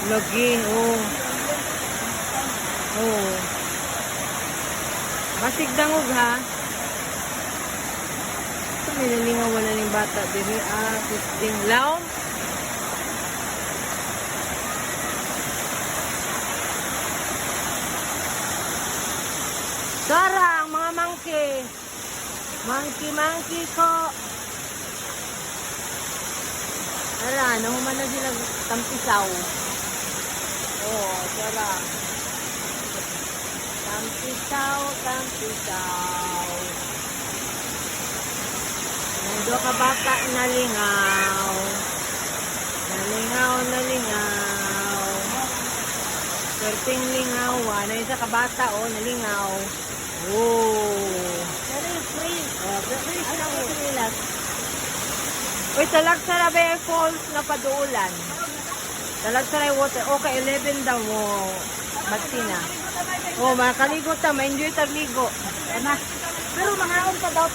Lagi, oh. Oh. Basig dangog ha. Ito may nalingaw wala ng bata diri pisting laom. Sarang mga monkey. Monkey ko. Ara, nahuman na sila tampisaw. Oh, sarang. Tampisaw. Nando ka bata nalingaw. Nalingaw. Swerteng lingaw. Ano isa ka bata, oh, nalingaw. Oh. Very free. Free siya ko nila. Uy, talag sa Rabe Falls na paduulan. Talag sa water. Okay, 11 daw mo. Batina. Oh, makaligo ta. Ma-enjoy tagligo. Pero mga pa daw